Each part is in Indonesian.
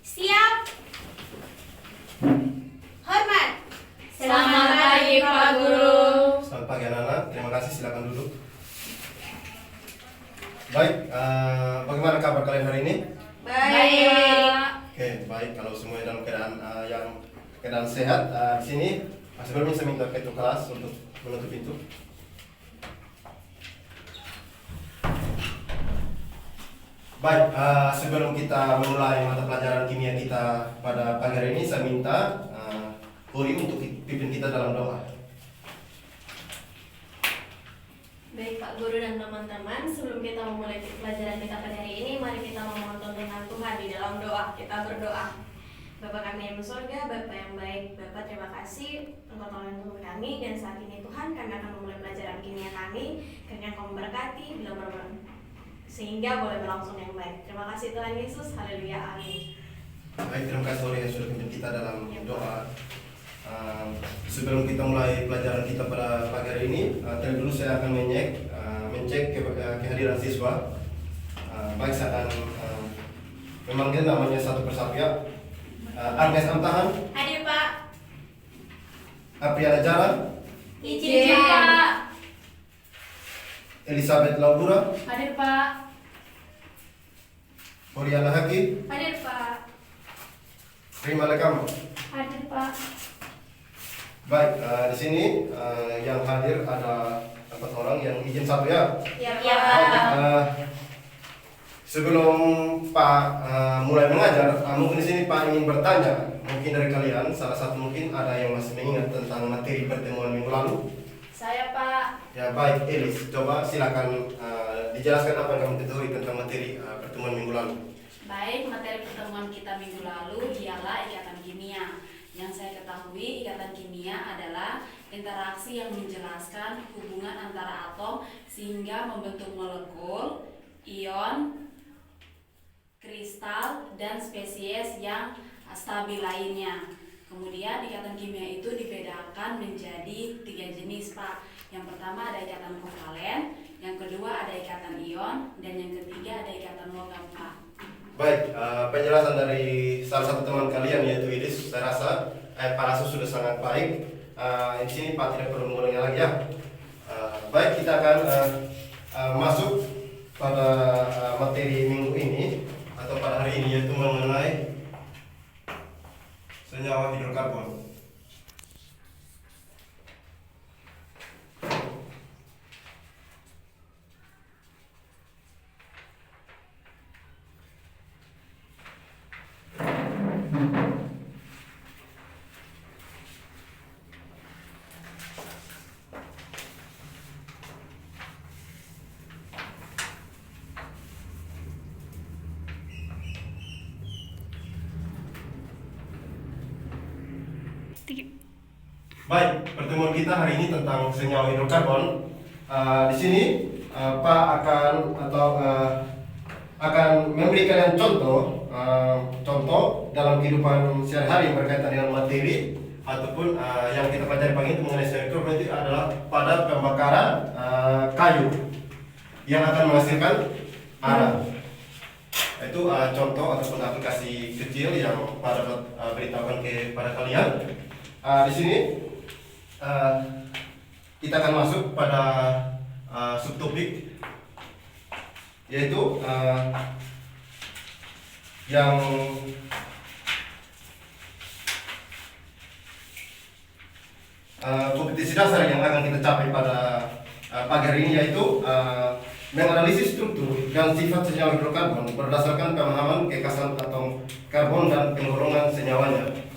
Siap. Hormat. Selamat pagi Pak Guru. Selamat pagi anak-anak, terima kasih, silakan duduk. Baik, bagaimana kabar kalian hari ini? Baik Pak. Oke, baik, kalau semuanya dalam keadaan sehat. Di sini sebelumnya saya minta ketua kelas untuk menutup pintu. Baik, sebelum kita memulai mata pelajaran kimia kita pada pagi hari ini, saya minta Uri untuk pimpin kita dalam doa. Baik Pak Guru dan teman-teman, sebelum kita memulai pelajaran kita pada hari ini, mari kita memohon tuntunan Tuhan di dalam doa. Kita berdoa. Bapa kami yang di surga, Bapa yang baik, Bapa terima kasih Engkau telah menolong kami, dan saat ini Tuhan kami akan memulai pelajaran kimia kami. Kiranya Engkau memberkati bila sehingga boleh berlangsung yang baik. Terima kasih Tuhan Yesus, haleluya, amin. Baik, terima kasih Uri yang sudah pimpin kita dalam doa. Sebelum kita mulai pelajaran kita pada pagi hari ini, terlebih dulu saya akan mencek kehadiran siswa. Baik, saya akan memanggil namanya satu persatu ya. Agnes Amtahan, Hadir Pak. Apriana Jara, Izin Pak. Elizabeth Laura, Hadir Pak. Oriana Haki, Hadir Pak. Rima Lekam. Hadir Pak. Baik, di sini yang hadir ada 4 orang, yang izin satu ya. Ya Iya, Pak. Sebelum Pak mulai mengajar, mungkin di sini Pak ingin bertanya, mungkin dari kalian salah satu mungkin ada yang masih mengingat tentang materi pertemuan minggu lalu. Saya Pak. Ya baik, Elis, coba silakan dijelaskan apa yang kamu ketahui tentang materi pertemuan minggu lalu. Baik, materi pertemuan kita minggu lalu ialah ikatan kimia. Yang saya ketahui, ikatan kimia adalah interaksi yang menjelaskan hubungan antara atom sehingga membentuk molekul, ion, kristal, dan spesies yang stabil lainnya. Kemudian ikatan kimia itu dibedakan menjadi 3 jenis, Pak. Yang pertama ada ikatan kovalen, yang kedua ada ikatan ion, dan yang ketiga ada ikatan logam, Pak. Baik, penjelasan dari salah satu teman kalian yaitu Idis, saya rasa Pak Rasul sudah sangat baik. Di sini Pak tidak perlu mengulangi lagi ya. Baik, kita akan masuk pada materi minggu ini atau pada hari ini, yaitu mengenai senyawa hidrokarbon. Baik, pertemuan kita hari ini tentang senyawa hidrokarbon. Di sini Pak akan memberi kalian contoh dalam kehidupan sehari-hari yang berkaitan dengan materi ataupun yang kita pelajari pagi itu mengenai senyawa hidrokarbon itu adalah pada pembakaran kayu yang akan menghasilkan arang. Itu contoh ataupun aplikasi kecil yang Pak dapat beritahukan kepada kalian. Di sini kita akan masuk pada subtopik, yaitu yang kompetisi dasar yang akan kita capai pada pagi hari ini, yaitu menganalisis struktur dan sifat senyawa hidrokarbon berdasarkan pemahaman kekhasan atom karbon dan penggolongan senyawanya.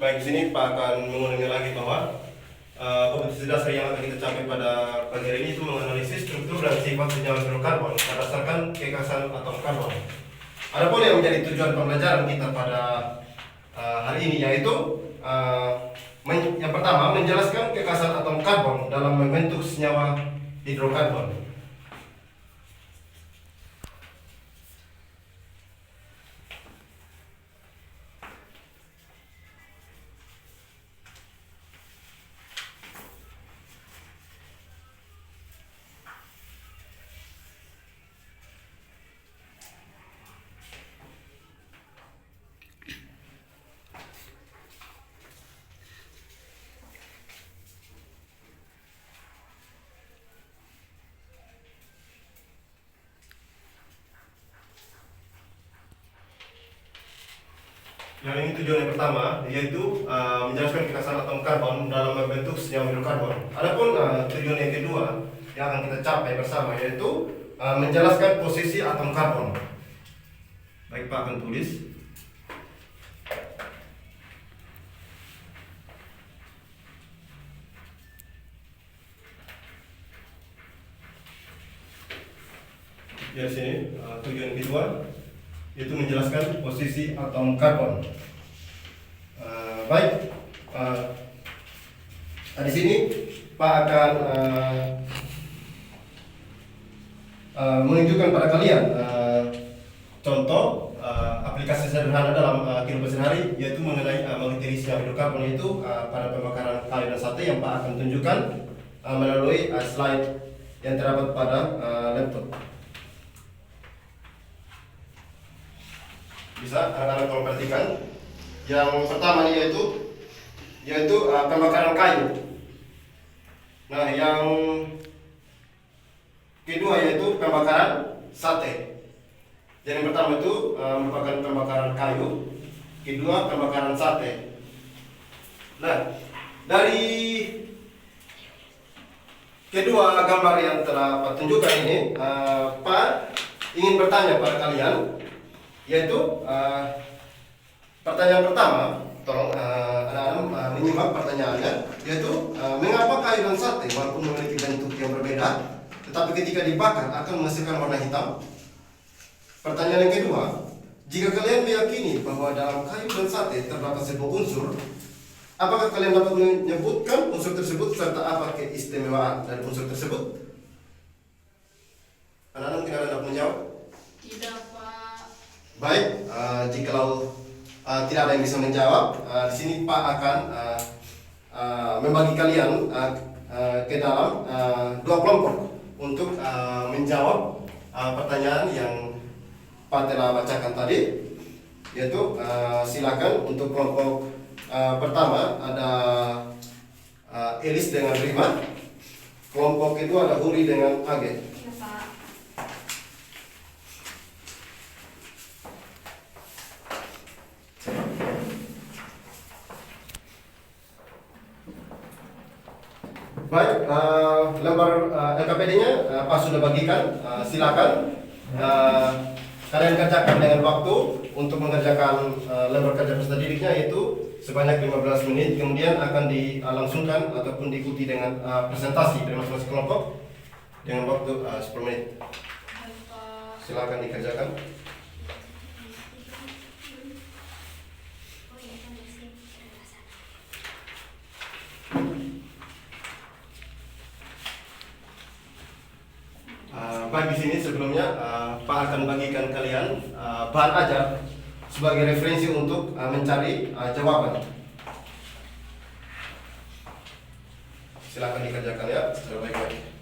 Baik, di sini Pak akan mengulangi lagi bahwa kompetensi dasar yang akan kita capai pada pagi hari ini itu menganalisis struktur dan sifat senyawa hidrokarbon berdasarkan kekasan atom karbon. Adapun yang menjadi tujuan pembelajaran kita pada hari ini yaitu yang pertama menjelaskan kekasan atom karbon dalam membentuk senyawa hidrokarbon. Yang ini tujuan yang pertama yaitu menjelaskan kekasan atom karbon dalam membentuk senyawa hidrokarbon. Adapun tujuan yang kedua yang akan kita capai bersama yaitu menjelaskan posisi atom karbon. Baik, Pak akan tulis. Ya, sini tujuan kedua yaitu menjelaskan posisi atom karbon. Baik, di sini Pak akan menunjukkan pada kalian contoh aplikasi sederhana dalam kehidupan sehari yaitu mengenai materi senyawa hidrokarbon yaitu pada pembakaran kayu dan sate yang Pak akan tunjukkan melalui slide yang terdapat pada laptop. Bisa anak-anak tolong perhatikan. Yang pertama yaitu pembakaran kayu. Nah, yang kedua yaitu pembakaran sate. Jadi yang pertama itu merupakan pembakaran kayu, kedua pembakaran sate. Nah, dari kedua gambar yang telah Pak tunjukkan ini, Pak ingin bertanya pada kalian, yaitu pertanyaan pertama, tolong anak-anak menyimak pertanyaannya, yaitu mengapa kayu dan sate walaupun memiliki bentuk yang berbeda, tetapi ketika dibakar akan menghasilkan warna hitam? Pertanyaan yang kedua, jika kalian meyakini bahwa dalam kayu dan sate terdapat sebuah unsur, apakah kalian dapat menyebutkan unsur tersebut serta apa keistimewaan dari unsur tersebut? Anak-anak mungkin ada dapat menjawab? Tidak, Pak. Baik, jikalau tidak ada yang bisa menjawab, di sini Pak akan membagi kalian ke dalam dua kelompok untuk menjawab pertanyaan yang Pak telah bacakan tadi, yaitu silakan untuk kelompok pertama ada Elis dengan Rima, kelompok kedua ada Huri dengan Age. Ya, Pak. Baik, lembar LKPD-nya Pak sudah bagikan, silakan kalian kerjakan dengan waktu untuk mengerjakan lembar kerja peserta didiknya yaitu sebanyak 15 menit, kemudian akan dilangsungkan ataupun diikuti dengan presentasi dari masing-masing kelompok dengan waktu 10 menit. Silakan dikerjakan. Baik, di sini sebelumnya Pak akan bagikan kalian bahan ajar sebagai referensi untuk mencari jawaban. Silakan dikerjakan ya secara baik-baik.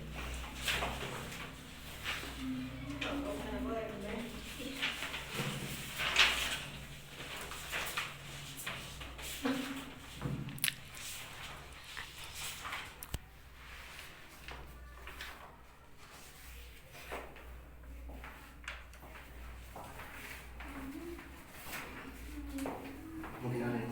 Mungkin ada yang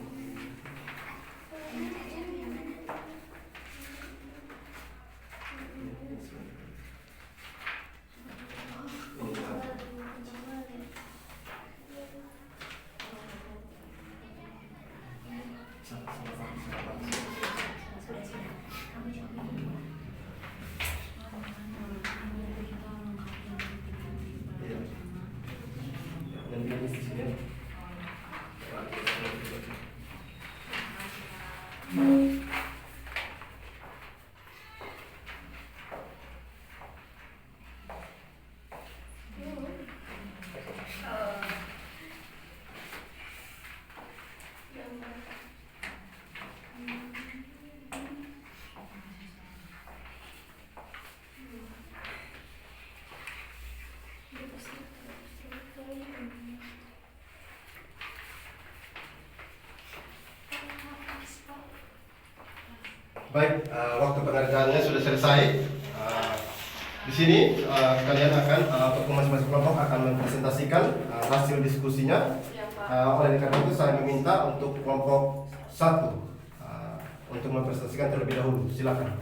Baik, waktu pengerjaannya sudah selesai. Di sini kalian akan atau masing-masing kelompok akan mempresentasikan hasil diskusinya. Oleh karena itu saya meminta untuk kelompok 1 untuk mempresentasikan terlebih dahulu. Silakan.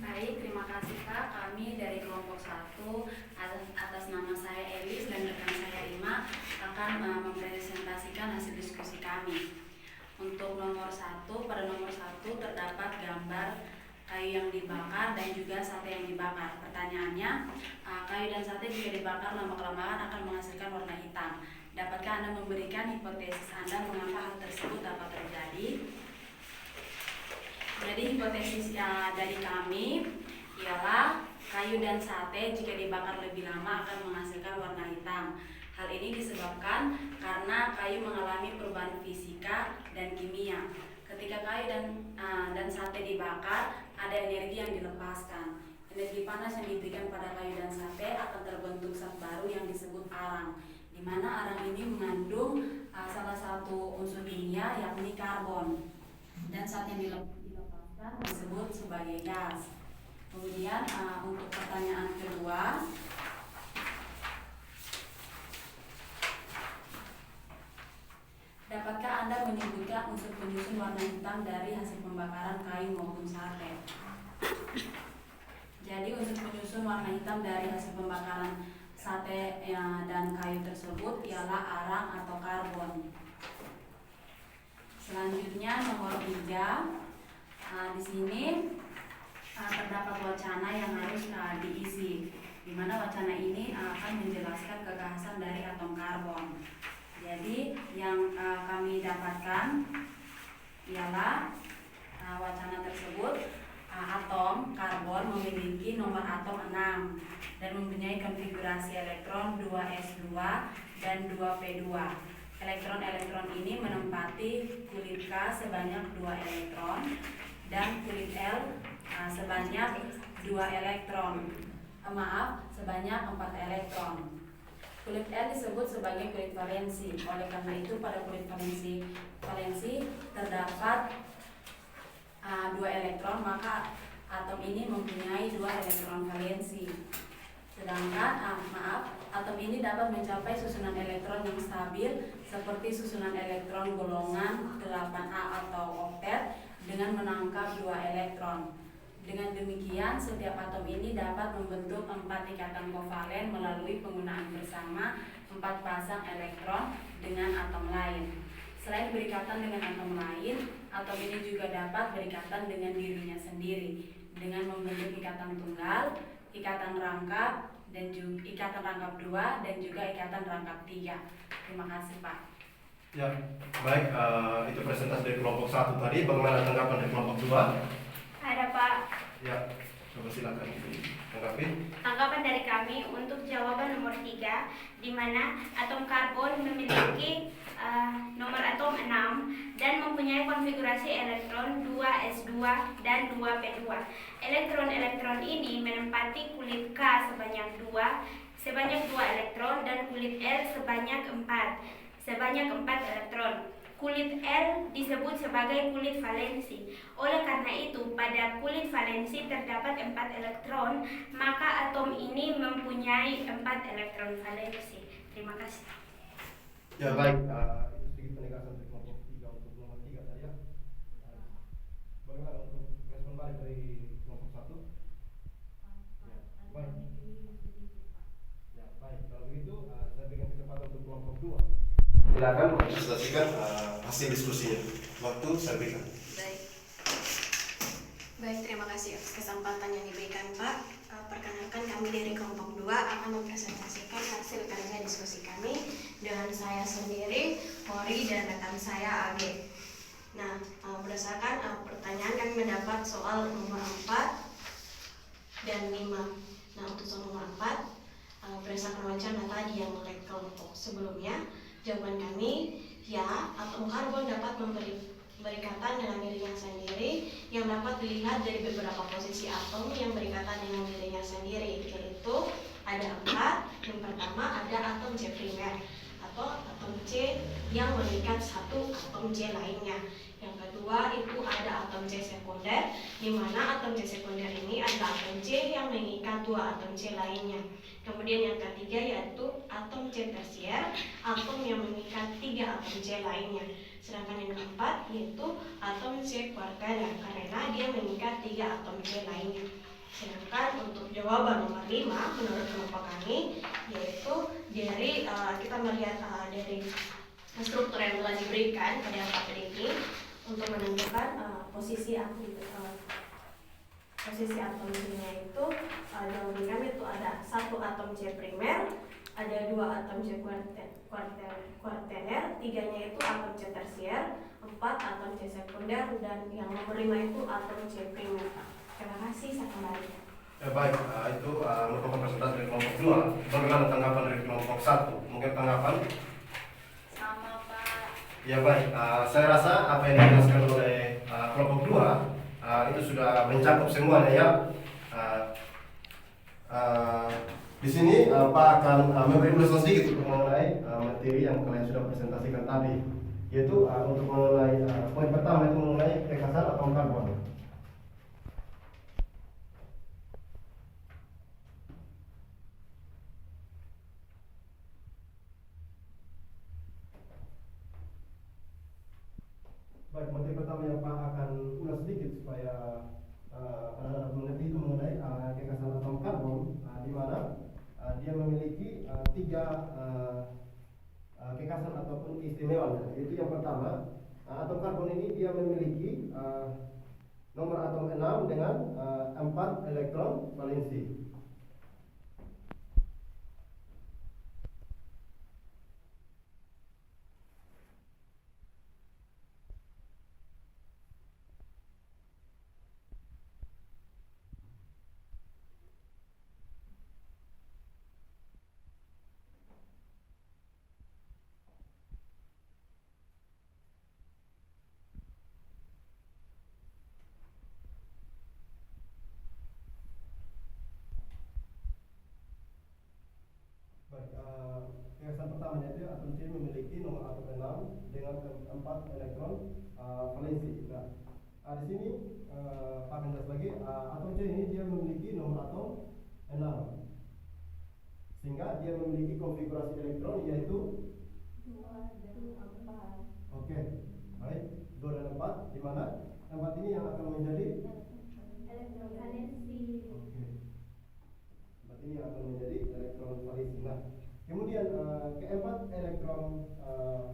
Baik, terima kasih Pak. Kami dari kelompok 1 atas nama saya Elis dan rekan saya Rima akan mempresentasikan hasil diskusi kami. Untuk nomor 1, pada nomor 1 terdapat gambar kayu yang dibakar dan juga sate yang dibakar. Pertanyaannya, kayu dan sate jika dibakar lama-kelamaan akan menghasilkan warna hitam. Dapatkah Anda memberikan hipotesis Anda mengapa hal tersebut dapat terjadi? Jadi hipotesis dari kami ialah kayu dan sate jika dibakar lebih lama akan menghasilkan warna hitam. Hal ini disebabkan karena kayu mengalami perubahan fisika dan kimia. Ketika kayu dan sate dibakar, ada energi yang dilepaskan. Energi panas yang diberikan pada kayu dan sate akan terbentuk zat baru yang disebut arang, di mana arang ini mengandung salah satu unsur kimia yakni karbon. Dan zat yang dilepaskan disebut sebagai gas. Kemudian untuk pertanyaan kedua, dapatkah Anda menyebutkan unsur penyusun warna hitam dari hasil pembakaran kayu maupun sate? Jadi unsur penyusun warna hitam dari hasil pembakaran sate dan kayu tersebut ialah arang atau karbon. Selanjutnya nomor 3, di sini terdapat wacana yang harus diisi, di mana wacana ini akan menjelaskan kekhasan dari atom karbon. Jadi yang kami dapatkan ialah wacana tersebut, atom karbon memiliki nomor atom 6 dan mempunyai konfigurasi elektron 2s2 dan 2p2. Elektron-elektron ini menempati kulit K sebanyak 2 elektron dan kulit L sebanyak 2 elektron. Sebanyak 4 elektron. Kulit L disebut sebagai kulit valensi. Oleh karena itu pada kulit valensi terdapat 2 elektron, maka atom ini mempunyai 2 elektron valensi. Sedangkan atom ini dapat mencapai susunan elektron yang stabil seperti susunan elektron golongan 8A atau oktet dengan menangkap 2 elektron. Dengan demikian, setiap atom ini dapat membentuk 4 ikatan kovalen melalui penggunaan bersama 4 pasang elektron dengan atom lain. Selain berikatan dengan atom lain, atom ini juga dapat berikatan dengan dirinya sendiri dengan membentuk ikatan tunggal, ikatan rangkap, dan juga ikatan rangkap 2 dan juga ikatan rangkap 3. Terima kasih Pak. Ya, baik, itu presentasi dari kelompok 1 tadi. Bagaimana tanggapan dari kelompok 2? Ada Pak. Ya, coba silakan tanggapi. Tanggapan dari kami untuk jawaban nomor 3, di mana atom karbon memiliki nomor atom 6 dan mempunyai konfigurasi elektron 2s2 dan 2p2. Elektron-elektron ini menempati kulit K sebanyak 2 elektron dan kulit L sebanyak 4 elektron. Kulit L disebut sebagai kulit valensi. Oleh karena itu, pada kulit valensi terdapat 4 elektron, maka atom ini mempunyai 4 elektron valensi. Terima kasih. Ya, baik, itu sedikit penegasan dari kelompok 3 untuk nomor 3 tadi ya. Bagaimana untuk respon balik dari kelompok 1? Ya, baik. Ya, baik. Kalau begitu, saya berikan kesempatan untuk kelompok 2. Silakan mempresentasikan hasil diskusinya. Waktu saya berikan. Baik, terima kasih atas kesempatan yang diberikan Pak. Perkenalkan, kami dari kelompok 2 akan mempresentasikan hasil kerja diskusi kami dengan saya sendiri, Hori, dan rekan saya Age. Nah, berdasarkan pertanyaan kami mendapat soal nomor 4 dan 5. Nah, untuk soal nomor 4, berdasarkan wacana tadi yang oleh kelompok sebelumnya, jawaban kami ya, atom karbon dapat berikatan dengan dirinya sendiri yang dapat dilihat dari beberapa posisi atom yang berikatan dengan dirinya sendiri, yaitu ada 4. Yang pertama ada atom C primer atau atom C yang mengikat satu atom C lainnya. Yang kedua itu ada atom C sekunder, di mana atom C sekunder ini adalah atom C yang mengikat 2 atom C lainnya. Kemudian yang ketiga yaitu atom C tersier, atom yang mengikat 3 atom C lainnya. Sedangkan yang keempat yaitu atom C kuartener karena dia mengikat 3 atom C lainnya. Sedangkan untuk jawaban nomor 5 menurut kelompok kami yaitu dari kita melihat dari struktur yang telah diberikan pada tabel ini untuk menentukan posisi atom C-nya itu jawaban kami itu ada 1 atom C primer, ada 2 atom C kuartener, 3-nya itu atom C tersier, 4 atom C sekunder, dan yang nomor 5 itu atom C primer. Terima kasih, saya kembali. Ya baik, itu merupakan presentasi dari kelompok 2. Bagaimana tanggapan dari kelompok 1? Mungkin tanggapan? Sama Pak. Ya baik, saya rasa apa yang dijelaskan oleh kelompok 2 itu sudah mencakup semuanya ya. Di sini Pak akan memberi ulasan sedikit mengenai materi yang kalian sudah presentasikan tadi, yaitu untuk mengenai poin pertama itu mengenai kekasan atom karbon. Baik, materi pertama yang Pak akan ulas sedikit supaya anak-anak mengerti itu mengenai kekasan atom karbon, di mana dia memiliki 3 kekasan ataupun keistimewaan. Yaitu yang pertama, atom karbon ini dia memiliki nomor atom 6 dengan 4 elektron valensi. Kekasan pertamanya itu atom C memiliki nomor atom 6 dengan 4 elektron valensi. Nah, di sini Pak akan jelas lagi, atom C ini dia memiliki nomor atom 6, sehingga dia memiliki konfigurasi elektron yaitu 2 dan 4. Oke, baik, 2 dan 4, di mana 4 ini yang akan menjadi Elektron valensi. oke. 4 ini akan menjadi elektron valensi. Nah, kemudian keempat elektron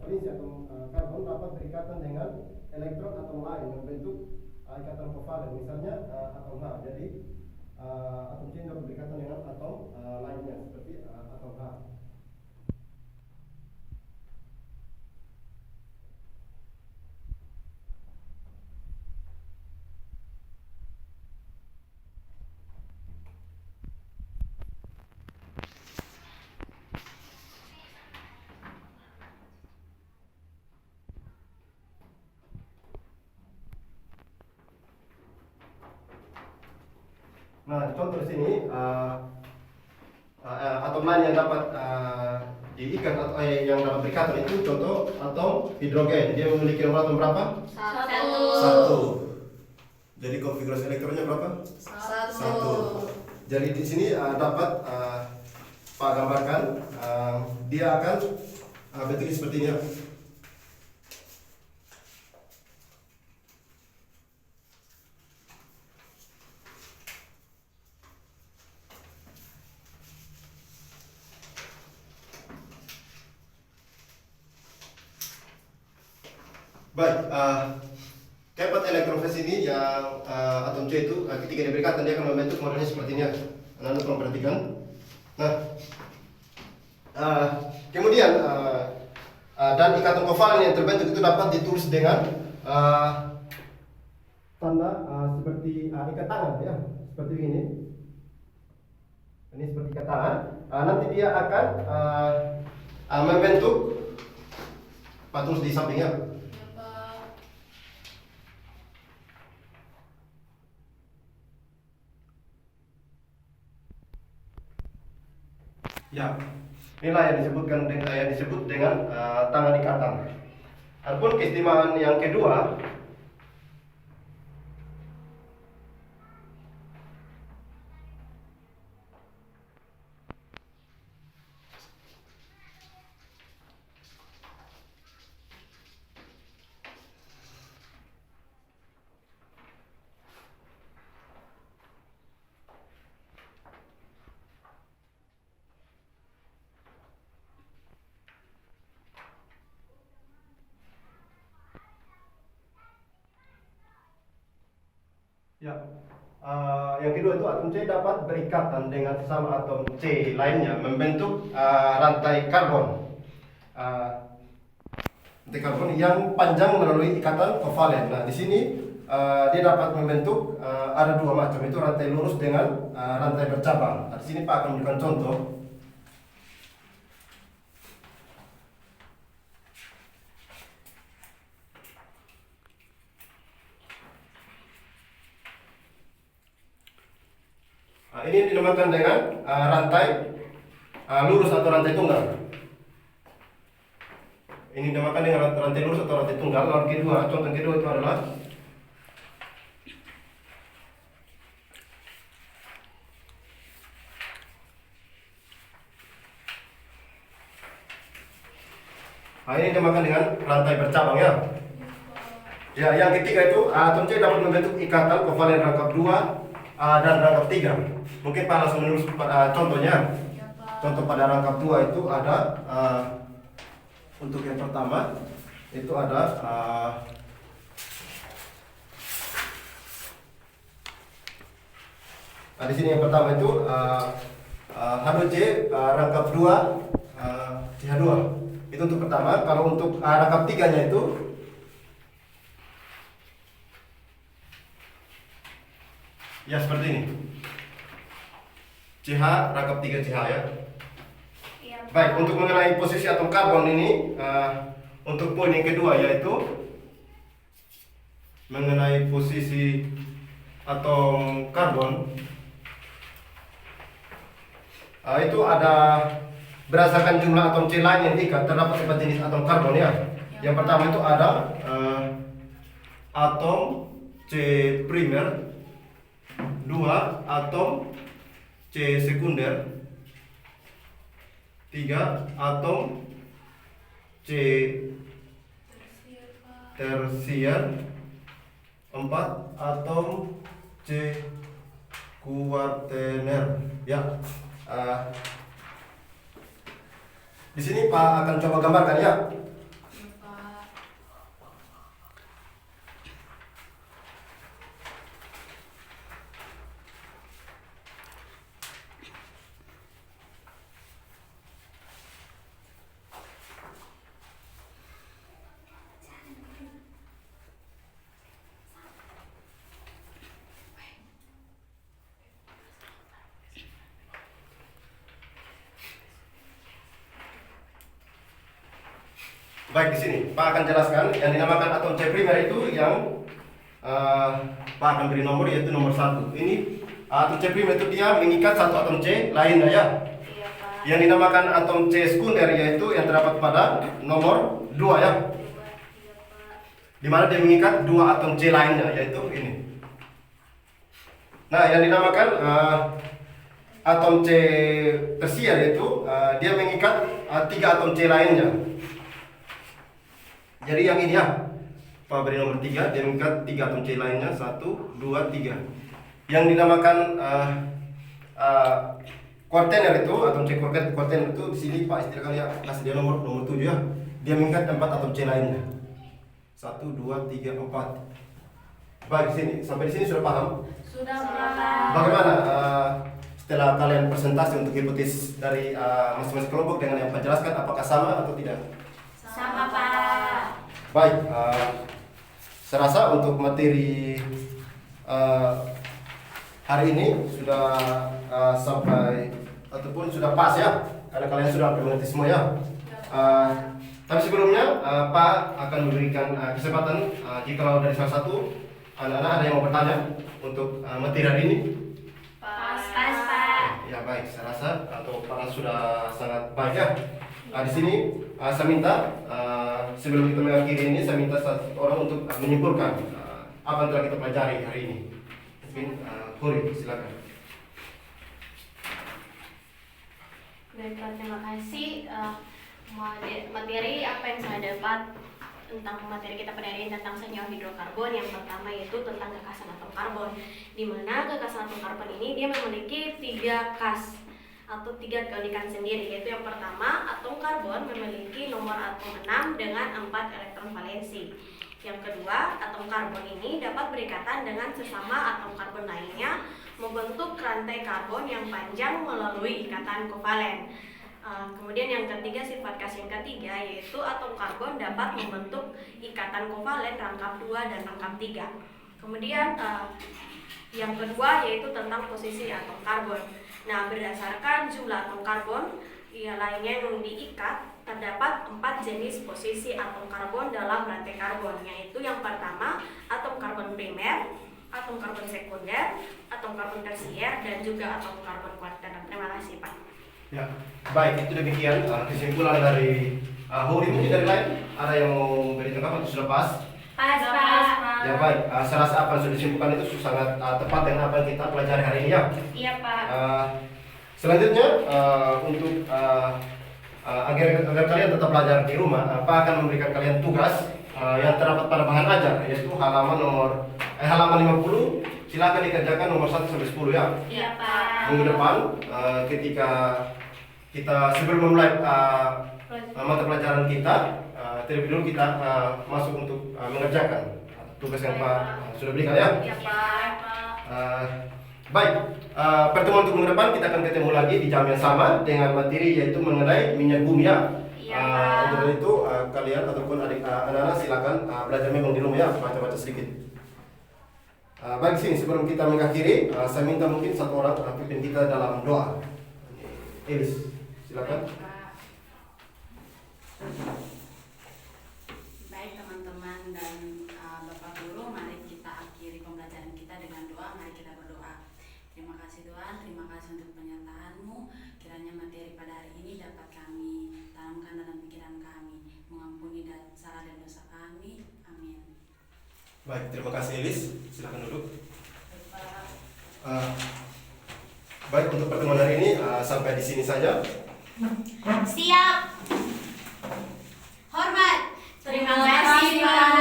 valensi atom karbon dapat berikatan dengan elektron atom lain membentuk ikatan kovalen, misalnya atom H. Jadi atom C dapat berikatan dengan atom lainnya seperti atom H. Nah, contoh di sini atom lain yang dapat diikat atau yang dapat berikatan itu contoh atom hidrogen. Dia memiliki nomor atom berapa? 1. Jadi konfigurasi elektronnya berapa? 1. Jadi di sini dapat Pak gambarkan, dia akan bentuknya seperti ini. Baik, keempat elektron valensi ini yang atom C itu ketika diberikan dia akan membentuk modelnya seperti ini. Anda tolong perhatikan. Nah, kemudian dan ikatan kovalen yang terbentuk itu dapat ditulis dengan tanda seperti ikat tangan ya, seperti ini. Ini seperti ikat tangan. Nanti dia akan membentuk patung di sampingnya. Ya, inilah yang disebut dengan tangan ikatan. Adapun keistimewaan yang kedua, ya, yang kedua itu atom C dapat berikatan dengan sesama atom C lainnya membentuk rantai karbon. Rantai karbon yang panjang melalui ikatan kovalen. Nah, di sini dia dapat membentuk ada dua macam, itu rantai lurus dengan rantai bercabang. Nah, di sini Pak akan menunjukkan contoh. Ini dinamakan dengan rantai lurus atau rantai tunggal. Ini dinamakan dengan rantai lurus atau rantai tunggal. Lalu kedua, contoh kedua itu adalah ini dinamakan dengan rantai bercabang ya. Ya, yang ketiga itu atom C dapat membentuk ikatan kovalen rangkap 2 dan rangkap 3. Mungkin Pak langsung menulis contohnya. Contoh pada rangkap 2 itu ada untuk yang pertama itu ada di sini yang pertama itu H2C rangkap 2 CH2. Itu untuk pertama. Kalau untuk rangkap 3-nya itu ya seperti ini. CH rangkap 3 CH ya. Iya. Baik, untuk mengenai posisi atom karbon ini untuk poin yang kedua yaitu mengenai posisi atom karbon itu ada berdasarkan jumlah atom C lain yang diikat terdapat 4 jenis atom karbon ya. Yang pertama itu ada atom C primer, 2 atom C sekunder, 3 atom C tersier, 4 atom C kuartener ya. Di sini Pak akan coba gambarkan ya. Baik, di sini Pak akan jelaskan yang dinamakan atom C primer itu yang Pak akan beri nomor yaitu nomor 1. Ini atom C primer itu dia mengikat satu atom C lainnya ya. Iya, Pak. Yang dinamakan atom C sekunder yaitu yang terdapat pada nomor 2 ya. Iya, Pak. Di mana dia mengikat dua atom C lainnya yaitu ini. Nah, yang dinamakan atom C tersier yaitu dia mengikat 3 atom C lainnya. Jadi yang ini ya, Pak beri nomor 3, dia mengikat 3 atom C lainnya, 1, 2, 3. Yang dinamakan kuartener itu, atom C kuartener itu di sini Pak istilahkan ya, kasih dia nomor 7 ya. Dia mengikat 4 atom C lainnya. 1, 2, 3, 4. Baik, di sini sampai di sini sudah paham? Sudah, Pak. Bagaimana setelah kalian presentasi untuk hipotesis dari masing-masing kelompok dengan yang Pak jelaskan, apakah sama atau tidak? Sama Pak. Baik, saya rasa untuk materi hari ini sudah sampai ataupun sudah pas ya, karena kalian sudah mengerti semua ya. Tapi sebelumnya Pak akan memberikan kesempatan jika dari salah satu anak-anak ada yang mau bertanya untuk materi hari ini. Pas Pak. Ya baik, saya rasa atau Pak sudah sangat baik ya. Di sini saya minta sebelum kita mengakhiri ini, saya minta satu orang untuk menyimpulkan apa yang telah kita pelajari hari ini. Mungkin Huri, silakan. Baiklah, terima kasih. Materi apa yang saya dapat tentang materi kita pada hari ini tentang senyawa hidrokarbon. Yang pertama yaitu tentang gagasan atom karbon, di mana gagasan atom karbon ini dia memiliki 3 khas atau 3 keunikan sendiri, yaitu yang pertama, atom karbon memiliki nomor atom 6 dengan 4 elektron valensi. Yang kedua, atom karbon ini dapat berikatan dengan sesama atom karbon lainnya membentuk rantai karbon yang panjang melalui ikatan kovalen. Kemudian yang ketiga, sifat khas yang ketiga yaitu atom karbon dapat membentuk ikatan kovalen rangkap 2 dan rangkap 3. Kemudian yang kedua yaitu tentang posisi atom karbon. Nah, berdasarkan jumlah atom karbon lainnya yang diikat, terdapat 4 jenis posisi atom karbon dalam rantai karbon, yaitu yang pertama atom karbon primer, atom karbon sekunder, atom karbon tersier, dan juga atom karbon kuarter. Terima kasih Pak. Ya, baik, itu demikian kesimpulan dari Huri. Mungkin dari lain ada yang mau beri tanggapan atau sudah pas? Pas Pak. Ya baik, saya rasa apa yang sudah disimpulkan itu sangat tepat dengan apa yang kita pelajari hari ini ya. Iya Pak. Selanjutnya untuk agar kalian tetap belajar di rumah, Pak akan memberikan kalian tugas yang terdapat pada bahan ajar, yaitu halaman 50. Silakan dikerjakan nomor 1 sampai 10 ya. Iya Pak. Minggu depan ketika kita sebelum memulai mata pelajaran kita, terlebih dulu kita masuk untuk mengerjakan tugas yang Pak sudah berikan ya. Iya Pak. Baik, pertemuan untuk minggu depan kita akan ketemu lagi di jam yang sama dengan materi yaitu mengenai minyak bumi ya. Iya, Pak. Untuk itu kalian ataupun anak-anak silakan belajar memang di rumah ya, baca-baca sedikit. Baik, sini sebelum kita mengakhiri, saya minta mungkin satu orang pimpin kita dalam doa. Elis, silakan. Baik teman-teman dan Bapak Guru, mari kita akhiri pembelajaran kita dengan doa. Mari kita berdoa. Terima kasih Tuhan, terima kasih untuk penyertaan-Mu. Kiranya materi pada hari ini dapat kami tanamkan dalam pikiran kami, mengampuni salah dan dosa kami. Amin. Baik, terima kasih Elis. Silakan duduk. Baik, untuk pertemuan hari ini sampai di sini saja. Siap. Hormat. Terima kasih Pak.